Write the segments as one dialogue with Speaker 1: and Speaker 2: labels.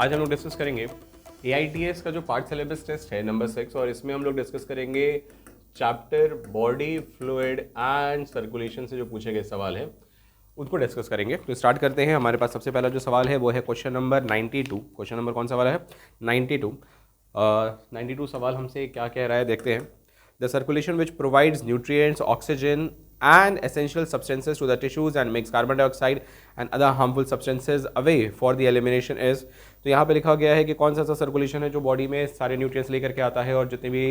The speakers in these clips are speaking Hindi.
Speaker 1: आज हम लोग डिस्कस करेंगे AITS का जो पार्ट सिलेबस टेस्ट है नंबर 6, और इसमें हम लोग डिस्कस करेंगे chapter body fluid and circulation से जो पूछे गए सवाल हैं उनको डिस्कस करेंगे। तो स्टार्ट करते हैं। हमारे पास सबसे पहला जो सवाल है वो है क्वेश्चन नंबर 92। क्वेश्चन नंबर कौन सा वाला है? 92। 92 सवाल हमसे क्या कह रहा है, देखते हैं। The circulation which provides nutrients, oxygen and essential substances to the tissues and makes carbon dioxide and other harmful substances away for the elimination is। तो यहाँ पे लिखा गया है कि कौन सा ऐसा सर्कुलेशन है जो बॉडी में सारे न्यूट्रिएंट्स लेकर के आता है और जितनी भी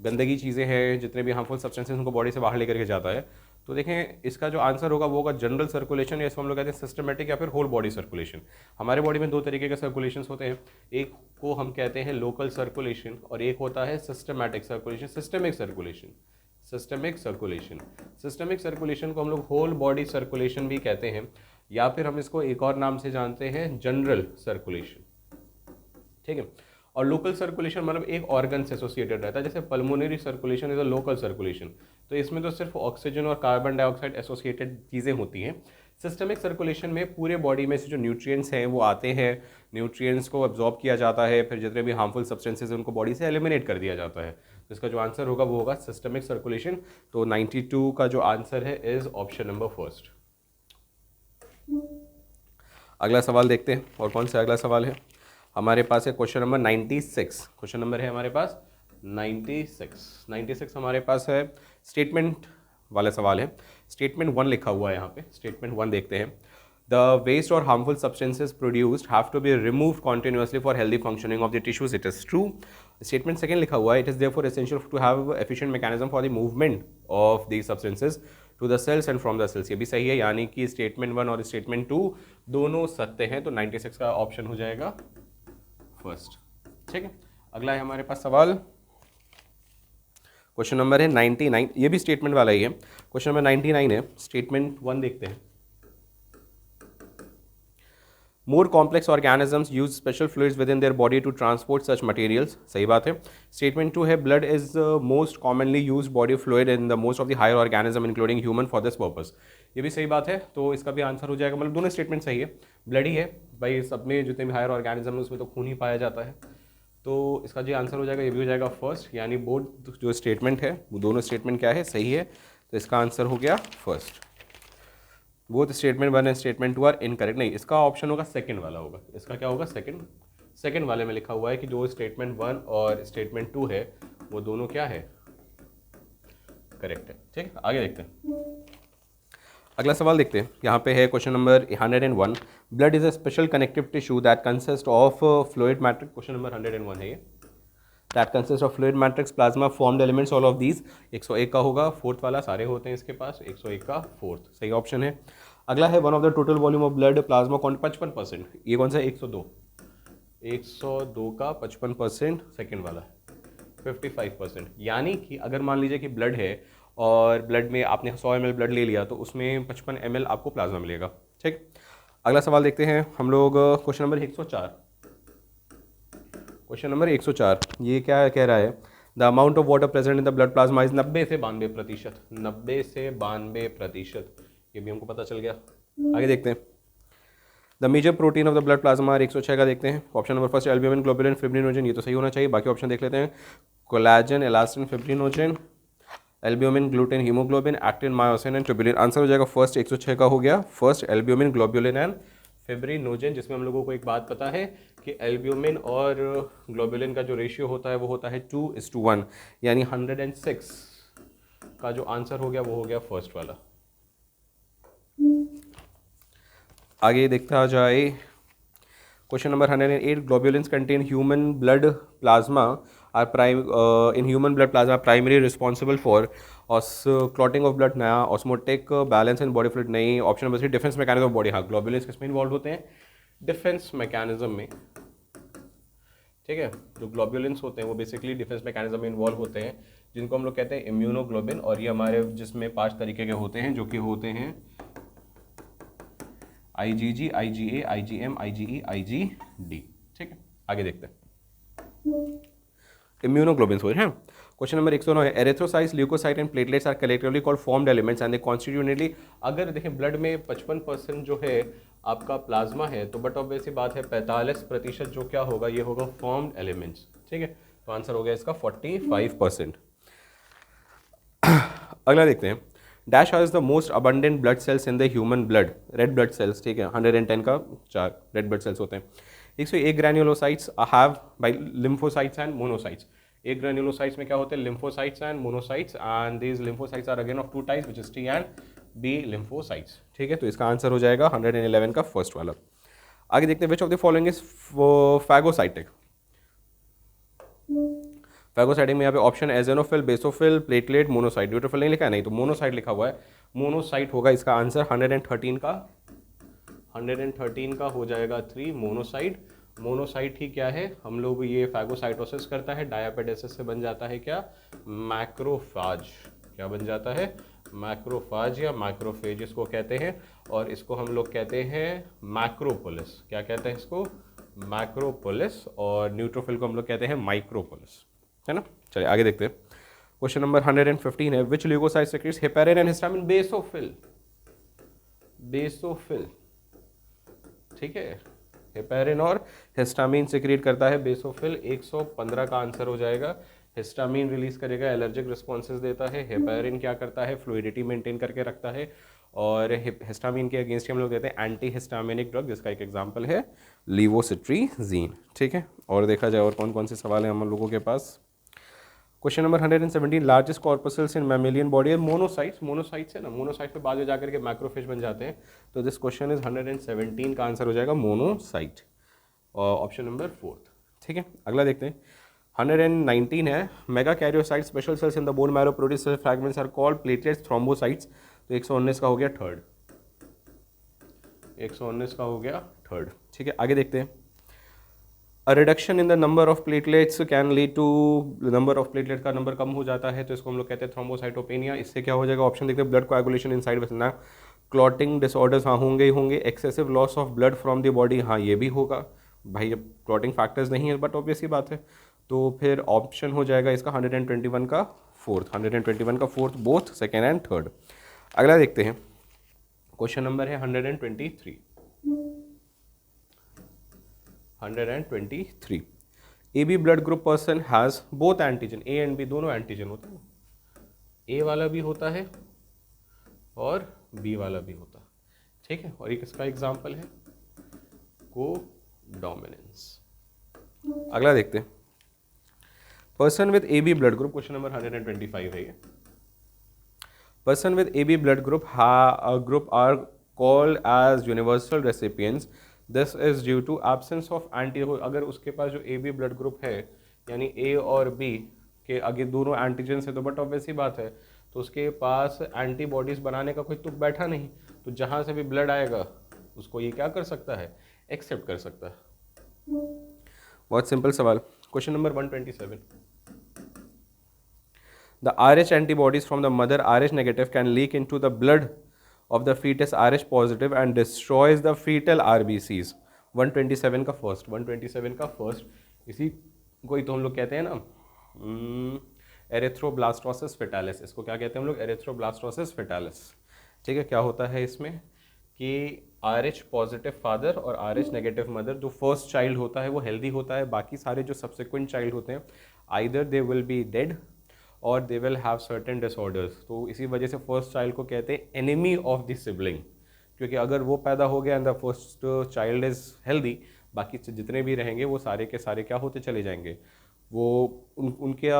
Speaker 1: गंदगी चीज़ें हैं, जितने भी हार्मफुल सब्सटेंसेस उनको बॉडी से बाहर लेकर के जाता है। तो देखें इसका जो आंसर होगा वो होगा जनरल सर्कुलेशन, या इसको हम लोग कहते हैं सिस्टमेटिक या फिर होल बॉडी सर्कुलेशन। हमारे बॉडी में दो तरीके के सर्कुलेशन होते हैं, एक को हम कहते हैं लोकल सर्कुलेशन और एक होता है systematic circulation, systemic circulation. Systemic circulation, systemic circulation को हम लोग होल बॉडी सर्कुलेशन भी कहते हैं, या फिर हम इसको एक और नाम से जानते हैं जनरल सर्कुलेशन, ठीक है। और लोकल सर्कुलेशन मतलब एक ऑर्गन से एसोसिएटेड रहता है, जैसे pulmonary circulation is a local circulation, तो इसमें तो सिर्फ ऑक्सीजन और कार्बन डाइऑक्साइड एसोसिएटेड चीज़ें होती हैं। सिस्टमिक सर्कुलेशन में पूरे बॉडी में से जो न्यूट्रिएंट्स हैं वो आते हैं, न्यूट्रिएंट्स को अब्जॉर्ब किया जाता है, फिर जितने भी हार्मफुल सब्सटेंसेस हैं उनको बॉडी से एलिमिनेट कर दिया जाता है। तो इसका जो आंसर होगा वो होगा सिस्टमिक सर्कुलेशन। तो 92 का जो आंसर है इज ऑप्शन नंबर फर्स्ट। अगला सवाल देखते हैं, और कौन सा अगला सवाल है हमारे पास है क्वेश्चन नंबर 96। क्वेश्चन नंबर है हमारे पास 96। 96 हमारे पास है स्टेटमेंट वाला सवाल है। स्टेटमेंट 1 लिखा हुआ है यहाँ पे। स्टेटमेंट 1 देखते हैं। द वेस्ट और harmful substances produced have to be removed continuously for healthy functioning of the tissues, it is true. Statement second लिखा हुआ है, it is therefore essential to have efficient mechanism for the movement of the substances to the cells and from the cells. ये भी सही है, यानी कि स्टेटमेंट 1 और स्टेटमेंट 2 दोनों सत्य हैं। तो 96 का ऑप्शन हो जाएगा फर्स्ट, ठीक है। अगला है हमारे पास सवाल, क्वेश्चन नंबर है 99। ये भी स्टेटमेंट वाला ही है। क्वेश्चन नंबर 99 है। स्टेटमेंट 1 देखते हैं। More complex organisms use special fluids within their body to transport such materials, सही बात है। स्टेटमेंट 2 है, blood is most commonly use body fluid in the most of the higher organism including human for this purpose. ये भी सही बात है, तो इसका भी आंसर हो जाएगा, मतलब दोनों स्टेटमेंट सही है। ब्लड ही है भाई, सब में जितने भी हायर ऑर्गेनिज्म है उसमें तो खून ही पाया जाता है, तो इसका जो आंसर हो जाएगा ये भी हो जाएगा फर्स्ट, यानी बोथ जो स्टेटमेंट है वो दोनों स्टेटमेंट क्या है, सही है। तो इसका आंसर हो गया first. Both statement 1 and statement 2 are incorrect. नहीं, इसका ऑप्शन होगा सेकंड वाला होगा। इसका क्या होगा? सेकंड वाले में लिखा हुआ है कि जो स्टेटमेंट 1 और स्टेटमेंट 2 है वो दोनों क्या है, करेक्ट है, ठीक है। आगे देखते हैं। अगला सवाल देखते हैं। यहाँ पे है question number 101। Blood is a special connective tissue that consist of fluid matrix. Question number 101 है ये। That consist of fluid matrix, plasma, formed elements, all of these. 101 का होगा, फोर्थ वाला सारे होते हैं इसके पास, 101 का फोर्थ सही ऑप्शन है। अगला है one of the total volume of blood plasma कौन 55%। ये कौन सा है? 102 का 55%, सेकेंड वाला 55%। यानी कि अगर मान लीजिए कि ब्लड है और ब्लड में आपने 100 ml ब्लड ले लिया तो उसमें 55 ml आपको प्लाज्मा मिलेगा, ठीक। अगला सवाल देखते हैं हम लोग, क्वेश्चन नंबर 104। क्वेश्चन नंबर 104 ये क्या कह रहा है? The amount of water present in the blood plasma is 90 से 92%। 90 से 92%, ये भी हमको पता चल गया। आगे देखते हैं। The major protein of the blood plasma 106 का देखते हैं। Option number first albumin, globulin, fibrinogen, ये तो सही होना चाहिए। बाकी ऑप्शन देख लेते हैं। Collagen, elastin, fibrinogen, albumin, gluten, haemoglobin, actin, myosin and tubulin. Answer हो जाएगा फर्स्ट, 106 का हो गया first, albumin, globulin and fibrinogen. जिसमें हम लोगों को एक बात पता है कि एल्ब्यूमिन और ग्लोबुलिन का जो रेशियो होता है वो होता है 2:1, यानी 106 का जो आंसर हो गया वो हो गया फर्स्ट वाला। आगे देखता जाए। Question number 108। Globulins contain human blood plasma are in human blood plasma primary responsible for clotting of blood, नया osmotic balance in body fluid नहीं। Option number 3 defence mechanism of body. हाँ, ग्लोबुलिन्स किसमें इन्वॉल्व होते हैं? डिफेंस मैकेनिज्म में, ठीक है। जो ग्लोबुलिन्स होते हैं वो बेसिकली डिफेंस मैकेनिज्म में इन्वॉल्व होते हैं, जिनको हम लोग कहते हैं इम्यूनोग्लोबिन, और ये हमारे जिसमें 5 तरीके के होते हैं, जो कि होते हैं IgG, IgA, IgM, IgE, IgD, ठीक है। आगे देखते हैं। इम्यूनोग्लोबिन सॉरी है। क्वेश्चन नंबर 109 है erythrocytes, leukocyte and platelets are collectively called formed elements and they constituently. अगर देखें ब्लड में 55% जो है आपका प्लाज्मा है, तो बट ऑब्वियसली बात है 45% जो क्या होगा, ये होगा फॉर्म्ड एलिमेंट्स। ठीक है, तो आंसर हो गया इसका 45%। अगला देखते हैं, dash has the most abundant blood cells in the human blood, red blood cells. ठीक है, 110 का 4 रेड ब्लड सेल्स होते हैं। 101 granulocytes have by lymphocytes and monocytes. एक ग्रैन्युलोसाइट्स में क्या होते हैं, lymphocytes and monocytes, and these lymphocytes are again of 2 types which is T and B lymphocytes. ठीक है, तो इसका आंसर हो जाएगा 111 का फर्स्ट वाला। आगे देखते हैं, which of the following is phagocytic. Phagocytic में यहाँ पे option eosinophil, basophil, platelet, monocyte. Neutrophil नहीं लिखा है, नहीं तो मोनोसाइट लिखा हुआ है, मोनोसाइट होगा इसका आंसर। 113 का हो जाएगा 3 मोनोसाइट। मोनोसाइट ही क्या है, हम लोग ये फैगोसाइटोसिस करता है, डायापेडेसिस से बन जाता है क्या, मैक्रोफाज। क्या बन जाता है, मैक्रोफाज या मैक्रोफेज इसको कहते हैं, और इसको हम लोग कहते हैं मैक्रोपोलिस। क्या कहते हैं इसको, मैक्रोपोलिस, और न्यूट्रोफिल को हम लोग कहते हैं माइक्रोपोलिस, है ना। चलिए आगे देखते हैं, क्वेश्चन नंबर 115 है which leukocyte secretes heparin and histamine. Basophil, basophil. ठीक है, हेपेरिन और हिस्टामिन सिक्रीट करता है बेसोफिल। 115 का आंसर हो जाएगा। हिस्टामिन रिलीज करेगा, एलर्जिक रिस्पॉन्सेज देता है। हेपेरिन क्या करता है, फ्लूइडिटी मेंटेन करके रखता है, और हिस्टामिन के अगेंस्ट हम लोग देते हैं एंटी हिस्टामिनिक ड्रग, जिसका एक एग्जांपल है लीवोसिट्रीजीन। ठीक है, और देखा जाए और कौन कौन से सवाल हैं हम लोगों के पास। क्वेश्चन नंबर 117, लार्जेस्ट कॉर्पसल्स इन मैमेलियन बॉडी है मोनोसाइट्स। मोनोसाइट्स है ना, मोनोसाइट पे बाद में जाकर के मैक्रोफेज बन जाते हैं, तो दिस क्वेश्चन इज 117 का आंसर हो जाएगा मोनोसाइट, और ऑप्शन नंबर 4। ठीक है, अगला देखते हैं, 119 है megakaryocyte special cells in the bone marrow produce fragments are called platelets, thrombocytes. तो 119 का हो गया थर्ड, 119 का हो गया थर्ड। ठीक है, आगे देखते हैं, a reduction in the number of platelets can lead to, number of platelet का नंबर कम हो जाता है तो इसको हम लोग कहते हैं थ्रोम्बोसाइटोपेनिया। इससे क्या हो जाएगा, ऑप्शन देखते हैं, blood coagulation inside vessel, clotting disorders, हाँ होंगे ही होंगे, excessive loss of blood from the body, हाँ ये भी होगा भाई, अब क्लॉटिंग फैक्टर्स नहीं है बट ऑब्वियस ही बात है, तो फिर ऑप्शन हो जाएगा इसका 121 का फोर्थ, 121 का fourth, both second and third. अगला देखते हैं, क्वेश्चन नंबर है 123। A B blood group person has both antigen, A and B दोनों एंटीजन होते हैं, ए वाला भी होता है और बी वाला भी होता है। ठीक है, और एक इसका एग्जाम्पल है को डोमिनेंस। अगला देखते हैं, person with A B blood group, question number 125 है ये। Person with A B blood group are called as universal recipients, this is due to absence of anti. अगर उसके पास जो ए बी ब्लड ग्रुप है, यानी ए और बी के आगे दोनों एंटीजन है, तो बट ऑब्वियसली बात है, तो उसके पास एंटीबॉडीज बनाने का कोई तुक बैठा नहीं, तो जहाँ से भी ब्लड आएगा उसको ये क्या कर सकता है, एक्सेप्ट कर सकता है। बहुत सिंपल सवाल, question number 127, the RH antibodies from the mother RH negative can leak into the blood of the fetus RH positive and destroys the fetal RBCs। 127 का फर्स्ट, 127 का फर्स्ट, इसी को ही तो हम लोग कहते हैं ना एरिथ्रोब्लास्टोसिस फेटालिस। इसको क्या कहते हैं हम लोग, एरिथ्रोब्लास्टोसिस फेटालिस। ठीक है, क्या होता है इसमें कि RH पॉजिटिव फादर और RH नेगेटिव मदर, जो फर्स्ट चाइल्ड होता है वो हेल्दी होता है, बाकी सारे जो सब्सिक्वेंट चाइल्ड होते हैं either they will be dead और they will have certain disorders. तो इसी वजह से फर्स्ट चाइल्ड को कहते हैं एनिमी ऑफ द सिबलिंग, क्योंकि अगर वो पैदा हो गया and the first child is healthy, बाकी जितने भी रहेंगे वो सारे के सारे क्या होते चले जाएंगे, वो उनके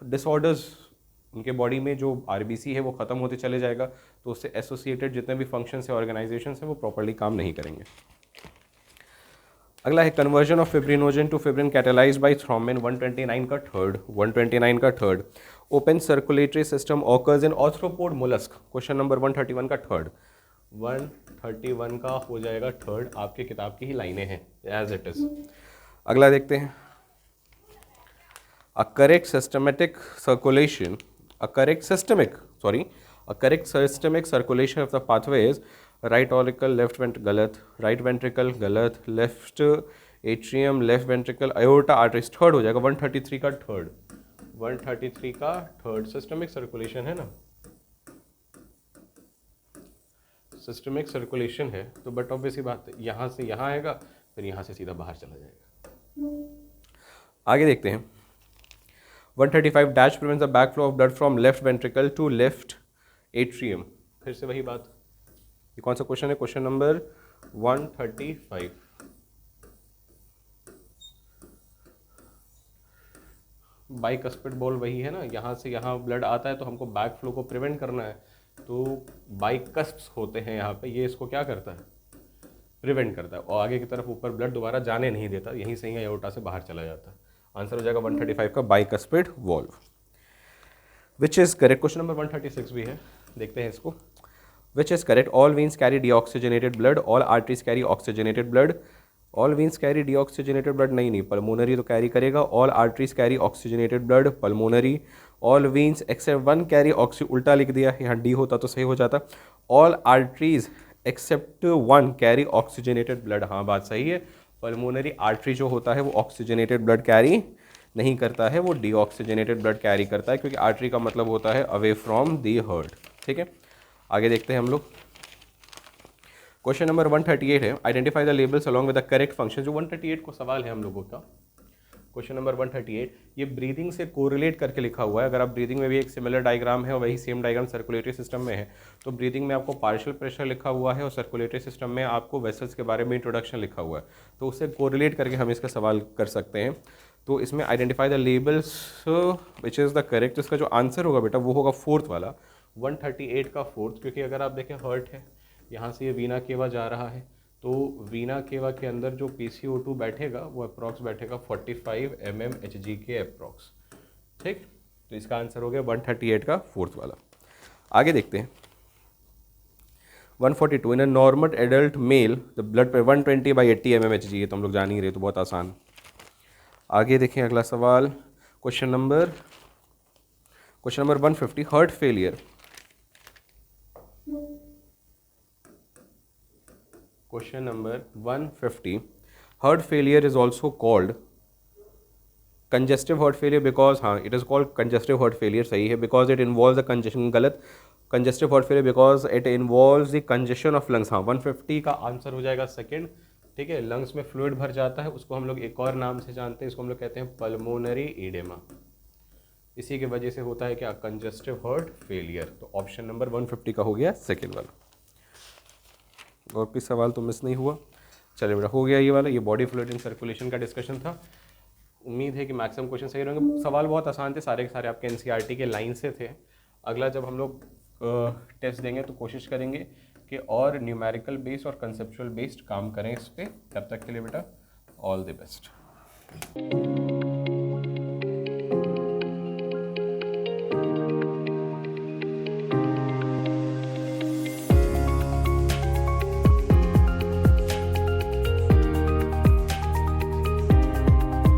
Speaker 1: डिसऑर्डर्स, उनके बॉडी में जो आरबीसी है वो ख़त्म होते चले जाएगा, तो उससे एसोसिएटेड जितने भी फंक्शंस है, ऑर्गेनाइजेशन है, वो प्रॉपर्ली काम नहीं करेंगे। अगला है conversion of fibrinogen to fibrin catalysed by thrombin. 129 का थर्ड, 129 का third. Open circulatory system occurs in arthropod mollusc. Question number 131 का थर्ड, 131 का हो जाएगा थर्ड, आपकी किताब की ही लाइनें हैं एज इट इज। अगला देखते हैं, a correct systemic circulation of the pathways, right auricle, left vent गलत, राइट वेंट्रिकल गलत, left atrium, left ventricle, aorta arteries, third हो जाएगा 133 का थर्ड, 133 का थर्ड सिस्टमिक सर्कुलेशन है ना, सिस्टमिक सर्कुलेशन है, तो बट ऑब्वियसली बात है यहाँ से यहाँ आएगा, फिर यहाँ से सीधा बाहर चला जाएगा। आगे देखते हैं 135 dash prevents the back flow of blood from left ventricle to left atrium. फिर से वही बात, ये कौन सा क्वेश्चन है? Question number 135। बाइकस्पिड बॉल वही है ना, यहाँ से यहाँ ब्लड आता है तो हमको बैक फ्लो को प्रिवेंट करना है, तो बाइकस्प्स होते हैं यहाँ पे, ये इसको क्या करता है? प्रिवेंट करता है, और आगे की तरफ ऊपर ब्लड दोबारा जाने नहीं देता, यहीं से ही एओर्टा से बाहर चला जाता है। आंसर हो जाएगा 135 का bicuspid valve, which is correct. Question number 136 भी है, देखते हैं इसको। Which is correct? All veins carry deoxygenated blood, all arteries carry oxygenated blood. All veins carry deoxygenated blood नहीं, पल्मोनरी तो कैरी करेगा। All arteries carry oxygenated blood, pulmonary. All veins except one carry oxy, उल्टा लिख दिया, यहाँ डी होता तो सही हो जाता। All arteries except one carry oxygenated blood, हाँ बात सही है। पल्मोनरी आर्टरी जो होता है वो ऑक्सीजनेटेड ब्लड कैरी नहीं करता है, वो डीऑक्सीजनेटेड ब्लड कैरी करता है, क्योंकि आर्टरी का मतलब होता है अवे फ्रॉम दी हार्ट। ठीक है, आगे देखते हैं हम लोग। क्वेश्चन नंबर 138 है, identify the labels along with the correct function. जो 138 को सवाल है हम लोगों का, क्वेश्चन नंबर 138, ये ब्रीदिंग से कोरिलेट करके लिखा हुआ है। अगर आप ब्रीदिंग में भी एक सिमिलर डायग्राम है और वही सेम डायग्राम सर्कुलेटरी सिस्टम में है, तो ब्रीदिंग में आपको पार्शियल प्रेशर लिखा हुआ है और सर्कुलेटरी सिस्टम में आपको वेसल्स के बारे में इंट्रोडक्शन लिखा हुआ है, तो उससे कोरिलेट करके हम इसका सवाल कर सकते हैं। तो इसमें identify the labels which is the correct, इसका जो आंसर होगा बेटा वो होगा फोर्थ वाला, 138 का फोर्थ, क्योंकि अगर आप देखें हार्ट है, यहाँ से ये वीना केवा जा रहा है, तो वीना केवा के अंदर जो PCO2 बैठेगा वो अप्रॉक्स बैठेगा 45 mmHg के अप्रॉक्स। ठीक, तो इसका आंसर हो गया 138 का फोर्थ वाला। आगे देखते हैं 142, in a normal adult male the blood pressure 120/80 mmHg, ये तो हम लोग जान ही रहे, तो बहुत आसान। आगे देखें अगला सवाल, question number 150, heart failure. Question number 150, heart failure is also called congestive heart failure because, हाँ it is called congestive heart failure, सही है, because it involve the congestion, गलत। Congestive heart failure because it involve the congestion of lungs, हाँ 150 का आंसर हो जाएगा सेकेंड। ठीक है, लंग्स में फ्लूइड भर जाता है, उसको हम लोग एक और नाम से जानते हैं, इसको हम लोग कहते हैं पल्मोनरी एडेमा। इसी की वजह से होता है क्या? Congestive heart failure. तो ऑप्शन नंबर 150 का हो गया सेकेंड वाला। और कोई सवाल तो मिस नहीं हुआ? चलिए बेटा, हो गया ये वाला, ये बॉडी फ्लूइड इन सर्कुलेशन का डिस्कशन था। उम्मीद है कि मैक्सिमम क्वेश्चन सही रहेंगे। सवाल बहुत आसान थे, सारे के सारे आपके NCERT के लाइन से थे। अगला जब हम लोग टेस्ट देंगे तो कोशिश करेंगे कि और न्यूमेरिकल बेस्ड और कंसेप्चुअल बेस्ड काम करें इस पर। तब तक के लिए बेटा ऑल द बेस्ट।